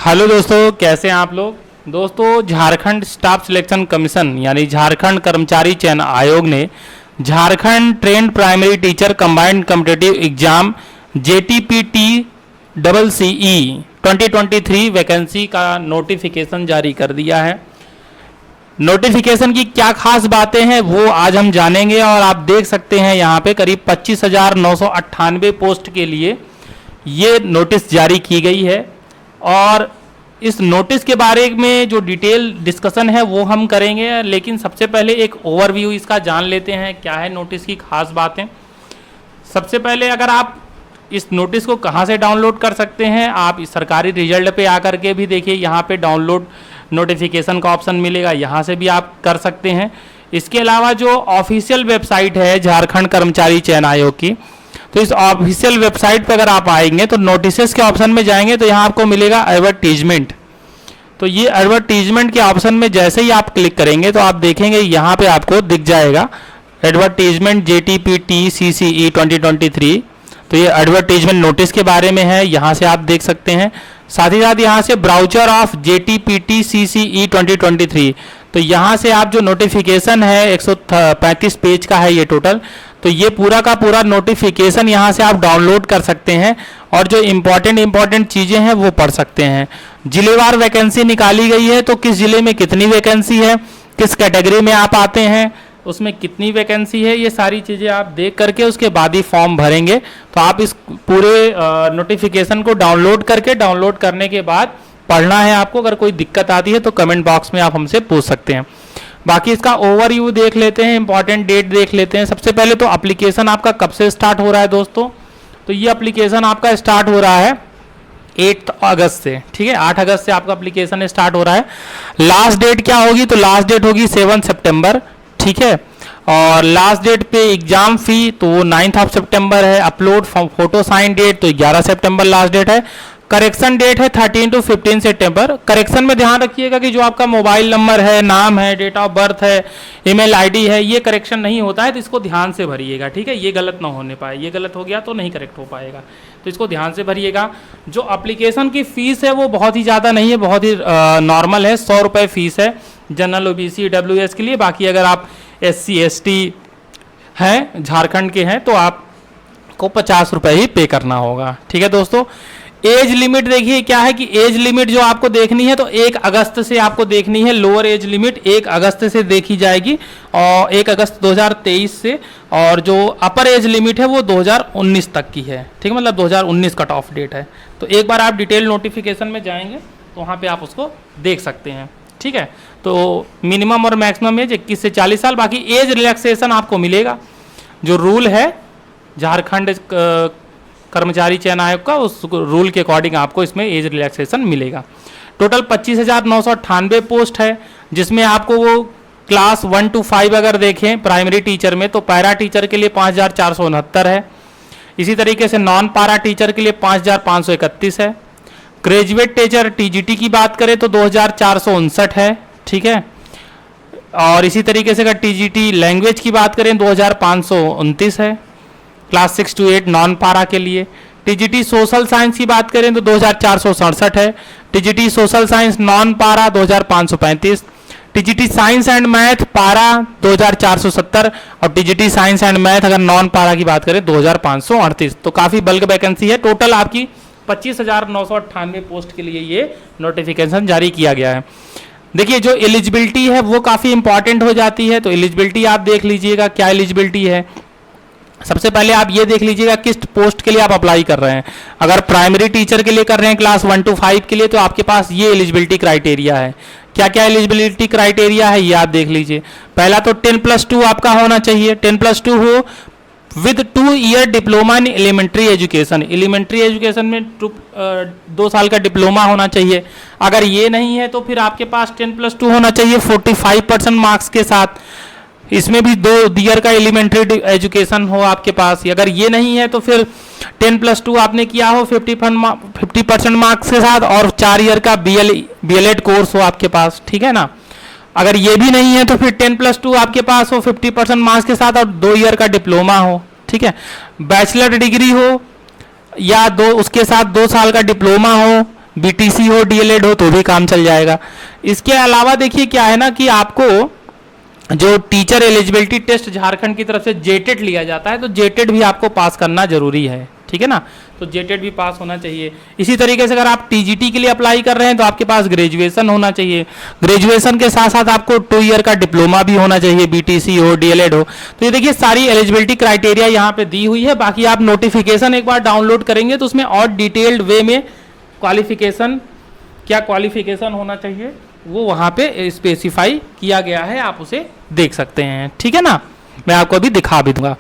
Hello दोस्तों, कैसे हैं आप लोग। दोस्तों, झारखंड स्टाफ सिलेक्शन कमीशन यानी झारखंड कर्मचारी चयन आयोग ने Jharkhand trend primary teacher combined competitive exam JTPT CCE 2023 vacancy का नोटिफिकेशन जारी कर दिया है। नोटिफिकेशन की क्या खास बातें हैं वो आज हम जानेंगे। और आप देख सकते हैं यहाँ पे करीब 25,998 पोस्ट के लिए ये नोटिस जारी की गई है। और इस नोटिस के बारे में जो डिटेल डिस्कशन है वो हम करेंगे, लेकिन सबसे पहले एक ओवरव्यू इसका जान लेते हैं क्या है नोटिस की खास बातें। सबसे पहले अगर आप इस नोटिस को कहाँ से डाउनलोड कर सकते हैं, आप इस सरकारी रिजल्ट पे आकर के भी देखिए, यहाँ पे डाउनलोड नोटिफिकेशन का ऑप्शन मिलेगा, यहाँ से भी आप कर सकते हैं। इसके अलावा जो ऑफिशियल वेबसाइट है झारखंड कर्मचारी चयन आयोग की, तो इस ऑफिशियल वेबसाइट पर अगर आप आएंगे तो नोटिसेस के ऑप्शन में जाएंगे तो यहाँ आपको मिलेगा एडवर्टीजमेंट। तो ये एडवर्टीजमेंट के ऑप्शन में जैसे ही आप क्लिक करेंगे तो आप देखेंगे यहाँ पे आपको दिख जाएगा एडवर्टीजमेंट JTPT CCE 2023। तो ये एडवर्टीजमेंट नोटिस के बारे में है, यहाँ से आप देख सकते हैं। साथ ही साथ यहाँ से ब्राउचर ऑफ JTPT CCE 2023, तो यहाँ से आप जो नोटिफिकेशन है 135 पेज का है ये टोटल, तो ये पूरा का पूरा नोटिफिकेशन यहाँ से आप डाउनलोड कर सकते हैं और जो इम्पॉर्टेंट चीज़ें हैं वो पढ़ सकते हैं। जिलेवार वैकेंसी निकाली गई है, तो किस जिले में कितनी वैकेंसी है, किस कैटेगरी में आप आते हैं, उसमें कितनी वैकेंसी है, ये सारी चीज़ें आप देख करके उसके बाद ही फॉर्म भरेंगे। तो आप इस पूरे नोटिफिकेशन को डाउनलोड करने के बाद पढ़ना है आपको। अगर कोई दिक्कत आती है तो कमेंट बॉक्स में आप हमसे पूछ सकते हैं। बाकी इसका ओवरव्यू देख लेते हैं, इंपॉर्टेंट डेट देख लेते हैं। सबसे पहले तो एप्लीकेशन आपका कब से स्टार्ट हो रहा है दोस्तों, तो ये एप्लीकेशन आपका स्टार्ट हो रहा है 8 अगस्त से, ठीक है। 8 अगस्त से आपका एप्लीकेशन स्टार्ट हो रहा है। लास्ट डेट क्या होगी, तो लास्ट डेट होगी 7 सितंबर, ठीक है। और लास्ट डेट पे एग्जाम फी तो 9 सितंबर है। अपलोड फोटो साइन डेट तो 11 सितंबर लास्ट डेट है। करेक्शन डेट है 13 to 15 सितंबर। करेक्शन में ध्यान रखिएगा कि जो आपका मोबाइल नंबर है, नाम है, डेट ऑफ बर्थ है, ईमेल आईडी है, ये करेक्शन नहीं होता है, तो इसको ध्यान से भरिएगा, ठीक है। ये गलत ना होने पाए, ये गलत हो गया तो नहीं करेक्ट हो पाएगा, तो इसको ध्यान से भरिएगा। जो एप्लीकेशन की फ़ीस है वो बहुत ही ज़्यादा नहीं है, बहुत ही नॉर्मल है। 100 रुपये फ़ीस है जनरल OBC EWS के लिए। बाकी अगर आप SC ST हैं, झारखंड के हैं, तो आपको 50 रुपये ही पे करना होगा, ठीक है दोस्तों। एज लिमिट देखिए क्या है कि एज लिमिट जो आपको देखनी है तो 1 अगस्त से आपको देखनी है। लोअर एज लिमिट 1 अगस्त से देखी जाएगी और 1 अगस्त 2023 से। और जो अपर एज लिमिट है वो 2019 तक की है, ठीक है, मतलब 2019 कट ऑफ डेट है। तो एक बार आप डिटेल नोटिफिकेशन में जाएंगे तो वहाँ पे आप उसको देख सकते हैं, ठीक है। तो मिनिमम और मैक्सिमम एज 21 से 40 साल। बाकी एज रिलैक्सेशन आपको मिलेगा, जो रूल है झारखंड कर्मचारी चयन आयोग का, उस रूल के अकॉर्डिंग आपको इसमें एज रिलैक्सेशन मिलेगा। टोटल 25,998 पोस्ट है, जिसमें आपको वो क्लास 1 to 5 अगर देखें प्राइमरी टीचर में तो पैरा टीचर के लिए 5,469 है। इसी तरीके से नॉन पैरा टीचर के लिए 5,531 है। ग्रेजुएट टीचर TGT की बात करें तो 2,459 है, ठीक है। और इसी तरीके से अगर TGT लैंग्वेज की बात करें 2,529 है क्लास 6 to 8 नॉन पारा के लिए। TGT सोशल साइंस की बात करें तो 2,467 है। TGT सोशल साइंस नॉन पारा 2,535। TGT साइंस एंड मैथ पारा 2,470 और TGT साइंस एंड मैथ अगर नॉन पारा की बात करें 2,538। तो काफ़ी बल्क वैकेंसी है। टोटल आपकी 25,998 पोस्ट के लिए ये नोटिफिकेशन जारी किया गया है। देखिए जो एलिजिबिलिटी है वो काफ़ी इंपॉर्टेंट हो जाती है, तो एलिजिबिलिटी आप देख लीजिएगा क्या एलिजिबिलिटी है। सबसे पहले आप ये देख लीजिएगा किस पोस्ट के लिए आप अप्लाई कर रहे हैं। अगर प्राइमरी टीचर के लिए कर रहे हैं क्लास 1 to 5 के लिए तो आपके पास ये एलिजिबिलिटी क्राइटेरिया है। क्या क्या एलिजिबिलिटी क्राइटेरिया है ये आप देख लीजिए। पहला तो 10+2 आपका होना चाहिए, 10+2 हो with 2 year diploma in elementary education. Elementary education में 2 साल का डिप्लोमा होना चाहिए। अगर ये नहीं है तो फिर आपके पास 10+2 होना चाहिए 45% मार्क्स के साथ। इसमें भी 2 ईयर का एलिमेंट्री एजुकेशन हो आपके पास। अगर ये नहीं है तो फिर 10+2 आपने किया हो 50% मार्क्स के साथ और 4 ईयर का BLED कोर्स हो आपके पास, ठीक है ना। अगर ये भी नहीं है तो फिर 10+2 आपके पास हो 50% मार्क्स के साथ और 2 ईयर का डिप्लोमा हो, ठीक है। बैचलर डिग्री हो या उसके साथ 2 साल का डिप्लोमा हो बीटीसी हो, डीएलएड हो तो भी काम चल जाएगा। इसके अलावा देखिए क्या है ना कि आपको जो टीचर एलिजिबिलिटी टेस्ट झारखंड की तरफ से जेटेट लिया जाता है, तो जेटेट भी आपको पास करना जरूरी है, ठीक है ना। तो जेटेट भी पास होना चाहिए। इसी तरीके से अगर आप टीजीटी के लिए अप्लाई कर रहे हैं तो आपके पास ग्रेजुएशन होना चाहिए। ग्रेजुएशन के साथ साथ आपको 2 ईयर का डिप्लोमा भी होना चाहिए, बीटीसी हो, डीएलएड हो। तो ये देखिए सारी एलिजिबिलिटी क्राइटेरिया यहाँ पे दी हुई है। बाकी आप नोटिफिकेशन एक बार डाउनलोड करेंगे तो उसमें और डिटेल्ड वे में क्वालिफिकेशन, क्या क्वालिफिकेशन होना चाहिए वो वहाँ पे स्पेसिफाई किया गया है, आप उसे देख सकते हैं, ठीक है ना। मैं आपको अभी दिखा भी दूंगा।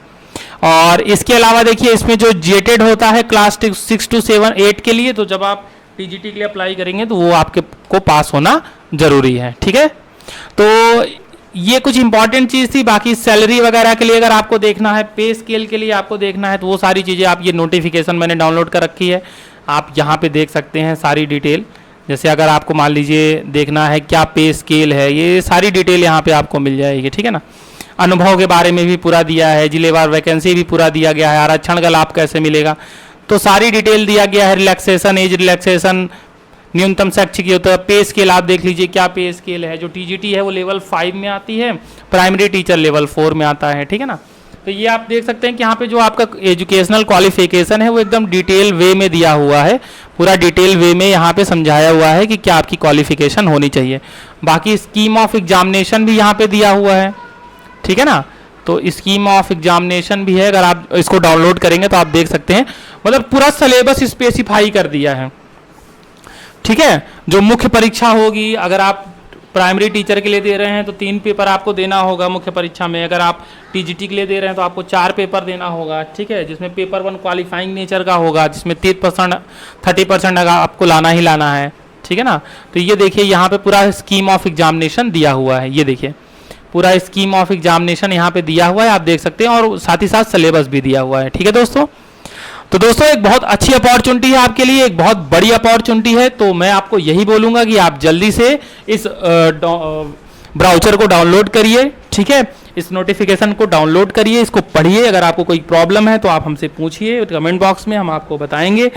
और इसके अलावा देखिए इसमें जो जेटेड होता है क्लास 6 to 7 8 के लिए, तो जब आप टीजीटी के लिए अप्लाई करेंगे तो वो आपके को पास होना जरूरी है, ठीक है। तो ये कुछ इंपॉर्टेंट चीज़ थी। बाकी सैलरी वगैरह के लिए अगर आपको देखना है, पे स्केल के लिए आपको देखना है, तो वो सारी चीज़ें आप, ये नोटिफिकेशन मैंने डाउनलोड कर रखी है, आप यहाँ पे देख सकते हैं सारी डिटेल। जैसे अगर आपको मान लीजिए देखना है क्या पे स्केल है, ये सारी डिटेल यहाँ पे आपको मिल जाएगी, ठीक है ना। अनुभव के बारे में भी पूरा दिया है, जिलेवार वैकेंसी भी पूरा दिया गया है, आरक्षण का लाभ कैसे मिलेगा तो सारी डिटेल दिया गया है। रिलैक्सेशन, एज रिलैक्सेशन, न्यूनतम शैक्षिक योग्यता, पे स्केल आप देख लीजिए क्या पे स्केल है। जो टीजीटी है वो लेवल 5 में आती है, प्राइमरी टीचर लेवल 4 में आता है, ठीक है ना। तो ये आप देख सकते हैं कि यहाँ पे जो आपका एजुकेशनल क्वालिफिकेशन है वो एकदम डिटेल वे में दिया हुआ है, पूरा डिटेल वे में यहाँ पे समझाया हुआ है कि क्या आपकी क्वालिफिकेशन होनी चाहिए। बाकी स्कीम ऑफ एग्जामिनेशन भी यहाँ पे दिया हुआ है, ठीक है ना। तो स्कीम ऑफ एग्जामिनेशन भी है, अगर आप इसको डाउनलोड करेंगे तो आप देख सकते हैं, मतलब पूरा सिलेबस स्पेसिफाई कर दिया है, ठीक है। जो मुख्य परीक्षा होगी, अगर आप प्राइमरी टीचर के लिए दे रहे हैं तो 3 पेपर आपको देना होगा मुख्य परीक्षा में। अगर आप टीजीटी के लिए दे रहे हैं तो आपको 4 पेपर देना होगा, ठीक है, जिसमें पेपर 1 क्वालिफाइंग नेचर का होगा, जिसमें 30% अगर आपको लाना ही लाना है, ठीक है ना। तो ये देखिए यहाँ पे पूरा स्कीम ऑफ एग्जामिनेशन दिया हुआ है, ये देखिए पूरा स्कीम ऑफ एग्जामिनेशन यहाँ पे दिया हुआ है, आप देख सकते हैं, और साथ ही साथ सिलेबस भी दिया हुआ है, ठीक है दोस्तों। तो दोस्तों एक बहुत अच्छी अपॉर्चुनिटी है आपके लिए, एक बहुत बड़ी अपॉर्चुनिटी है। तो मैं आपको यही बोलूंगा कि आप जल्दी से इस ब्राउचर को डाउनलोड करिए, ठीक है, इस नोटिफिकेशन को डाउनलोड करिए, इसको पढ़िए। अगर आपको कोई प्रॉब्लम है तो आप हमसे पूछिए कमेंट बॉक्स में, हम आपको बताएंगे,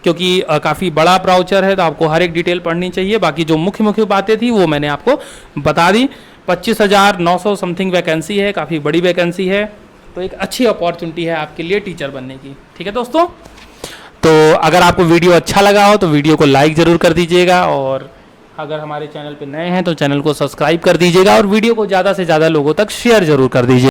क्योंकि काफ़ी बड़ा ब्राउचर है तो आपको हर एक डिटेल पढ़नी चाहिए। बाकी जो मुख्य मुख्य बातें थी वो मैंने आपको बता दी। 25,900 समथिंग वैकेंसी है, काफ़ी बड़ी वैकेंसी है, तो एक अच्छी अपॉर्चुनिटी है आपके लिए टीचर बनने की, ठीक है दोस्तों। तो अगर आपको वीडियो अच्छा लगा हो तो वीडियो को लाइक ज़रूर कर दीजिएगा, और अगर हमारे चैनल पे नए हैं तो चैनल को सब्सक्राइब कर दीजिएगा, और वीडियो को ज़्यादा से ज़्यादा लोगों तक शेयर ज़रूर कर दीजिए।